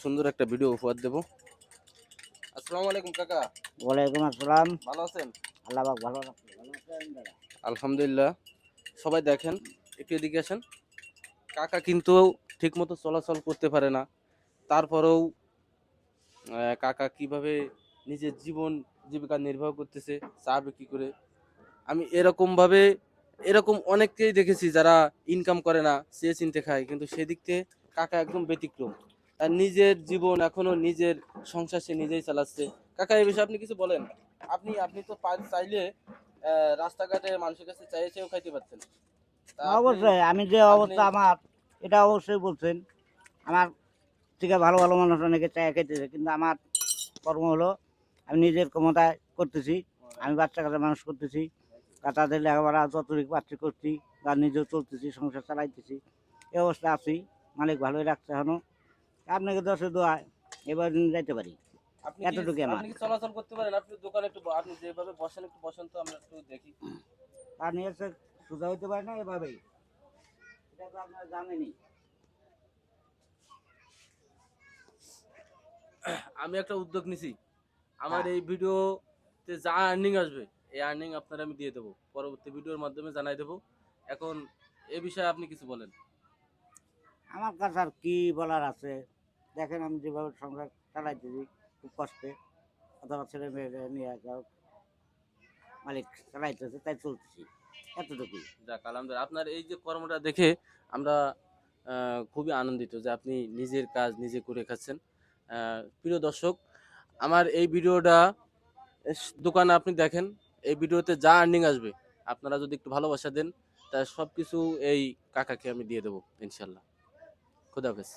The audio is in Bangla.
সুন্দর একটা ভিডিও উপহার দেব। আসসালামু আলাইকুম কাকা। ওয়ালাইকুম আসসালাম। ভালো আছেন? আল্লাহ পাক ভালো রাখছে। ভালো আছেন দাদা? আলহামদুলিল্লাহ। সবাই দেখেন, একটু এদিকে আসেন। কাকা কিন্তু ঠিকমতো চলাচল করতে পারে না। তারপরেও কাকা কিভাবে নিজের জীবিকা নির্বাহ করতেছে, চা বিক্রি করে। আমি এরকম অনেককেই দেখেছি যারা ইনকাম করে না, চেয়ে চিনতে খায়, কিন্তু সেদিক থেকে কাকা একদম ব্যতিক্রম। তার নিজের জীবন এখনো নিজের সংসার সে নিজেই চালাচ্ছে। কাকা এই বিষয়ে আপনি কিছু বলেন। আপনি আপনি তো চাইলে রাস্তাঘাটে মানুষের কাছে চেয়েও খাইতে পারতেন। তা আপনি অবশ্যই আমি যে আপনি অবস্থা আমার, এটা অবশ্যই বলছেন। আমার থেকে ভালো ভালো মানুষ অনেকে চায় খেতেছে, কিন্তু আমার কর্ম হলো আমি নিজের ক্ষমতায় করতেছি। আমি বাচ্চা কাচ্চা মানুষ করতেছি, তাদের লেখাপড়া যতটুকু পাচ্ছি করছি, আর নিজেও চলতেছি, সংসার চালাইতেছি। এই অবস্থা আছি, মালিক ভালোই রাখছে এখনো। আপনাকে দশে দোয়া এবার দিন যাইতে পারি, এতটুকু আমার। আপনি কি চলাচল করতে পারেন? আপনি দোকানে একটু আপনি যেভাবে বসেন একটু বসেন তো আমরা একটু দেখি। আর নিয়ে সোজা হইতে পারে না এভাবেই, এটা তো আপনারা জানেনই। আমি একটা উদ্যোগ নিছি। আমার হ্যাঁ, এই ভিডিওতে যা আর্নিং আসবে, এই আর্নিং আপনারা আমি দিয়ে দেবো, পরবর্তী ভিডিওর মাধ্যমে জানাই দেবো। এখন এ বিষয়ে আপনি কিছু বলেন। আমার কাছে আর কি বলার আছে? দেখেন আমি যেভাবে সংসার চালাইতেছি খুব কষ্টে, অথবা ছেলে মেয়েরা নিয়ে যাও, মালিক চালাইতেছে তাই চলতেছি, এতটুকুই। যাক আলহামদুলিল্লাহ, আপনার এই যে কর্মটা দেখে আমরা খুবই আনন্দিত যে আপনি নিজের কাজ নিজে করে খাচ্ছেন। প্রিয় দর্শক, আমার এই ভিডিওটা দোকানে আপনি দেখেন, এই ভিডিওতে যা আর্নিং আসবে আপনারা যদি একটু ভালোবাসা দেন, তা সবকিছু এই কাকাকে আমি দিয়ে দেবো ইনশাল্লাহ। খুদা হাফেজ।